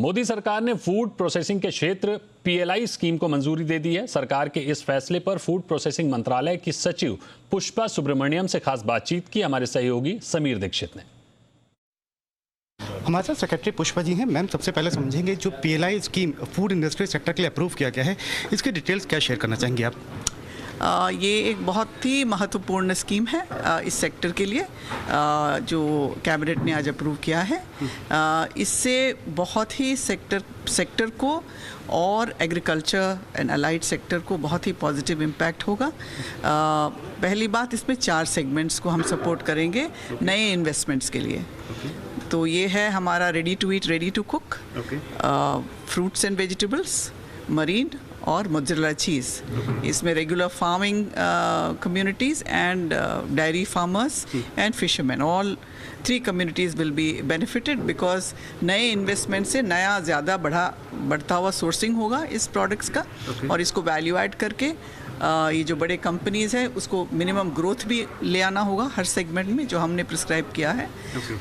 मोदी सरकार ने food processing के क्षेत्र पीएलआई स्कीम को मंजूरी दे दी है। सरकार के इस फैसले पर फूड प्रोसेसिंग मंत्रालय की सचिव पुष्पा सुब्रमण्यम से खास बातचीत की हमारे सहयोगी समीर दीक्षित ने। हमारे साथ सेक्रेटरी पुष्पा जी हैं। मैम, सबसे पहले समझेंगे जो PLI scheme food industry sector के लिए अप्रूव किया गया है, इसकी डिटेल्स क्या शेयर करना चाहेंगे आप? ये एक बहुत ही महत्वपूर्ण स्कीम है इस सेक्टर के लिए, जो कैबिनेट ने आज अप्रूव किया है। इससे बहुत ही सेक्टर को और एग्रीकल्चर एंड अलाइड सेक्टर को बहुत ही पॉजिटिव इम्पैक्ट होगा। पहली बात, इसमें 4 सेगमेंट्स को हम सपोर्ट करेंगे नए इन्वेस्टमेंट्स के लिए। तो ये है हमारा ready to eat, ready to cook, fruits and vegetables, marine और मोज़रेला चीज़। इसमें regular farming communities and dairy farmers and fisherman, all 3 communities will be benefited because नए इन्वेस्टमेंट से नया ज़्यादा बढ़ता हुआ सोर्सिंग होगा इस प्रोडक्ट्स का। और इसको वैल्यू ऐड करके ये जो बड़े कंपनीज़ हैं उसको मिनिमम ग्रोथ भी ले आना होगा हर सेगमेंट में, जो हमने प्रिस्क्राइब किया है।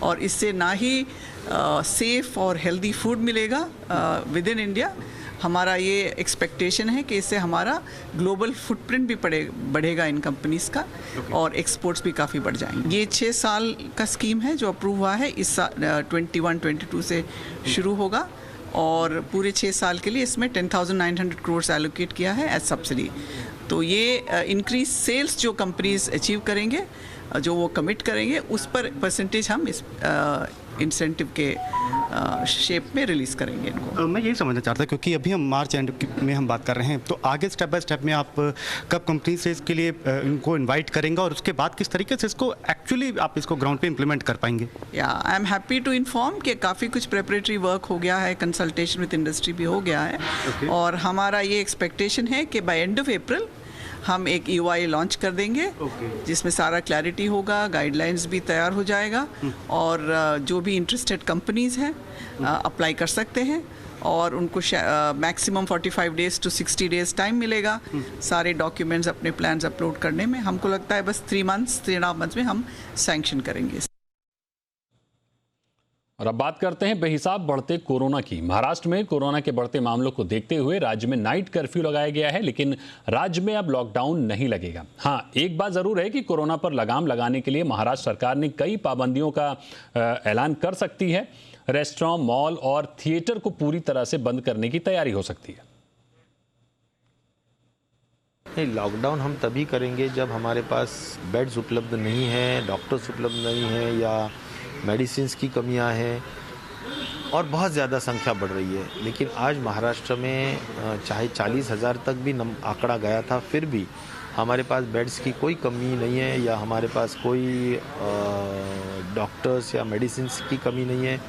और इससे ना ही सेफ़ और हेल्दी फूड मिलेगा विद इन इंडिया, हमारा ये एक्सपेक्टेशन है कि इससे हमारा ग्लोबल फुटप्रिंट भी बढ़ेगा इन कंपनीज़ का, और एक्सपोर्ट्स भी काफ़ी बढ़ जाएंगे। ये 6 साल का स्कीम है जो अप्रूव हुआ है, इस 21-22 से शुरू होगा और पूरे 6 साल के लिए इसमें 10,900 करोड़ एलोकेट किया है एज सब्सिडी। तो ये इंक्रीज सेल्स जो कंपनीज अचीव करेंगे, जो वो कमिट करेंगे, उस पर परसेंटेज हम इस इंसेंटिव के शेप में रिलीज़ करेंगे इनको। मैं यही समझना चाहता क्योंकि अभी हम मार्च एंड में हम बात कर रहे हैं, तो आगे स्टेप बाय स्टेप में आप कब कंपनी से इसके लिए इनको इनवाइट करेंगे और उसके बाद किस तरीके से इसको एक्चुअली आप इसको ग्राउंड पे इम्प्लीमेंट कर पाएंगे? I am happy to inform कि काफ़ी कुछ प्रेपरेटरी वर्क हो गया है, कंसल्टेशन विद इंडस्ट्री भी हो गया है। और हमारा ये एक्सपेक्टेशन है कि बाय एंड ऑफ अप्रैल हम एक EOI लॉन्च कर देंगे, जिसमें सारा क्लैरिटी होगा, गाइडलाइंस भी तैयार हो जाएगा, और जो भी इंटरेस्टेड कंपनीज़ हैं अप्लाई कर सकते हैं, और उनको maximum 45 days to 60 days time मिलेगा सारे डॉक्यूमेंट्स अपने प्लान्स अपलोड करने में। हमको लगता है बस 3.5 मंथ्स में हम सैंक्शन करेंगे। और अब बात करते हैं बेहिसाब बढ़ते कोरोना की। महाराष्ट्र में कोरोना के बढ़ते मामलों को देखते हुए राज्य में नाइट कर्फ्यू लगाया गया है, लेकिन राज्य में अब लॉकडाउन नहीं लगेगा। हाँ, एक बात जरूर है कि कोरोना पर लगाम लगाने के लिए महाराष्ट्र सरकार ने कई पाबंदियों का ऐलान कर सकती है। रेस्टोरेंट, मॉल और थिएटर को पूरी तरह से बंद करने की तैयारी हो सकती है। नहीं, लॉकडाउन हम तभी करेंगे जब हमारे पास बेड्स उपलब्ध नहीं है, डॉक्टर्स उपलब्ध नहीं है, या मेडिसिन्स की कमियां हैं और बहुत ज़्यादा संख्या बढ़ रही है। लेकिन आज महाराष्ट्र में चाहे 40,000 तक भी आंकड़ा गया था, फिर भी हमारे पास बेड्स की कोई कमी नहीं है, या हमारे पास कोई डॉक्टर्स या मेडिसिन्स की कमी नहीं है।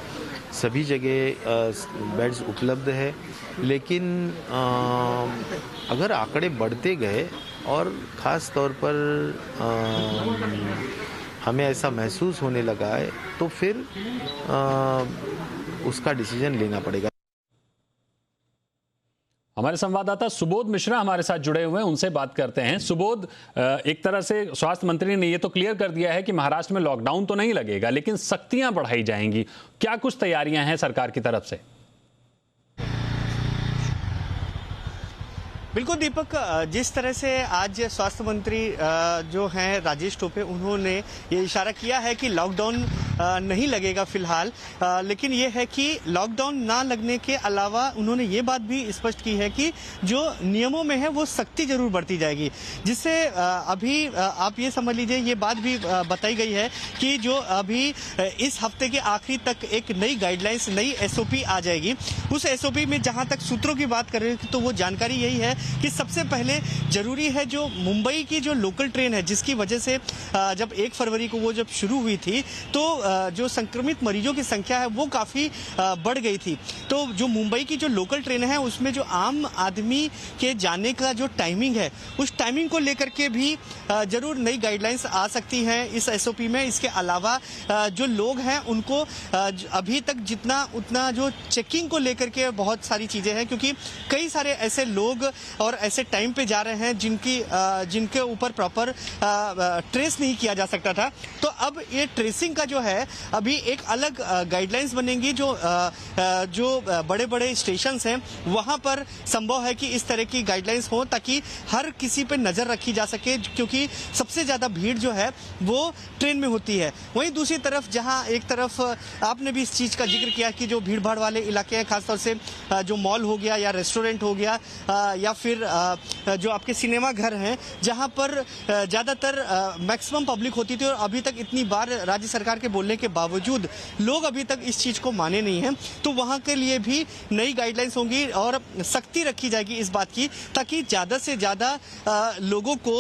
सभी जगह बेड्स उपलब्ध है। लेकिन अगर आंकड़े बढ़ते गए और ख़ास तौर पर हमें ऐसा महसूस होने लगा है, तो फिर उसका डिसीजन लेना पड़ेगा। हमारे संवाददाता सुबोध मिश्रा हमारे साथ जुड़े हुए हैं, उनसे बात करते हैं। सुबोध, एक तरह से स्वास्थ्य मंत्री ने ये तो क्लियर कर दिया है कि महाराष्ट्र में लॉकडाउन तो नहीं लगेगा, लेकिन सख्तियां बढ़ाई जाएंगी। क्या कुछ तैयारियां हैं सरकार की तरफ से? बिल्कुल दीपक, जिस तरह से आज स्वास्थ्य मंत्री जो हैं राजेश टोपे, उन्होंने ये इशारा किया है कि लॉकडाउन नहीं लगेगा फिलहाल, लेकिन ये है कि लॉकडाउन ना लगने के अलावा उन्होंने ये बात भी स्पष्ट की है कि जो नियमों में है वो सख्ती जरूर बढ़ती जाएगी, जिससे अभी आप ये समझ लीजिए, ये बात भी बताई गई है कि जो अभी इस हफ्ते के आखिरी तक एक नई गाइडलाइंस, नई SOP आ जाएगी। उस SOP में जहां तक सूत्रों की बात करें तो वो जानकारी यही है कि सबसे पहले जरूरी है जो मुंबई की जो लोकल ट्रेन है, जिसकी वजह से जब 1 फरवरी को वो जब शुरू हुई थी तो जो संक्रमित मरीजों की संख्या है वो काफ़ी बढ़ गई थी। तो जो मुंबई की जो लोकल ट्रेन है उसमें जो आम आदमी के जाने का जो टाइमिंग है, उस टाइमिंग को लेकर के भी जरूर नई गाइडलाइंस आ सकती हैं इस SOP में। इसके अलावा जो लोग हैं उनको अभी तक जितना उतना जो चेकिंग को लेकर के बहुत सारी चीज़ें हैं, क्योंकि कई सारे ऐसे लोग और ऐसे टाइम पे जा रहे हैं जिनके ऊपर प्रॉपर ट्रेस नहीं किया जा सकता था। तो अब ये ट्रेसिंग का जो है है अभी एक अलग गाइडलाइंस बनेंगी जो बड़े बड़े स्टेशंस हैं वहां पर संभव है कि इस तरह की गाइडलाइंस हो ताकि हर किसी पे नजर रखी जा सके, क्योंकि सबसे ज्यादा भीड़ जो है वो ट्रेन में होती है। वहीं दूसरी तरफ जहां एक तरफ आपने भी इस चीज का जिक्र किया कि जो भीड़ भाड़ वाले इलाके हैं, खासतौर से जो मॉल हो गया या रेस्टोरेंट हो गया या फिर जो आपके सिनेमा घर हैं जहां पर ज्यादातर मैक्सिमम पब्लिक होती थी और अभी तक इतनी बार राज्य सरकार के बोलने के बावजूद लोग अभी तक इस चीज को माने नहीं हैं, तो वहां के लिए भी नई गाइडलाइंस होंगी और सख्ती रखी जाएगी इस बात की ताकि ज्यादा से ज्यादा लोगों को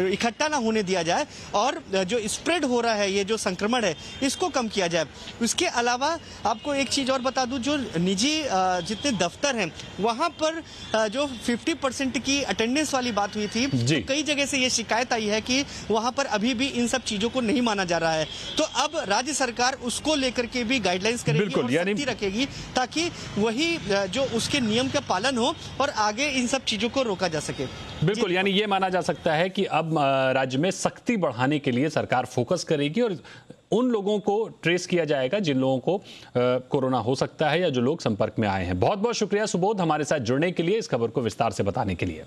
इकट्ठा ना होने दिया जाए और जो स्प्रेड हो रहा है, ये जो संक्रमण है, इसको कम किया जाए। उसके अलावा आपको एक चीज और बता दूं, जो निजी जितने दफ्तर हैं वहां पर जो 50% की अटेंडेंस वाली बात हुई थी, तो कई जगह से ये शिकायत आई है कि वहां पर अभी भी इन सब चीजों को नहीं माना जा रहा है। तो अब राज्य सरकार उसको लेकर के भी गाइडलाइंस करेगी और सख्ती रखेगी ताकि वही जो उसके नियम का पालन हो और आगे इन सब चीजों को रोका जा सके। बिल्कुल, यानी ये माना जा सकता है कि अब राज्य में सख्ती बढ़ाने के लिए सरकार फोकस करेगी और उन लोगों को ट्रेस किया जाएगा जिन लोगों को कोरोना हो सकता है या जो लोग संपर्क में आए हैं। बहुत बहुत शुक्रिया सुबोध, हमारे साथ जुड़ने के लिए, इस खबर को विस्तार से बताने के लिए।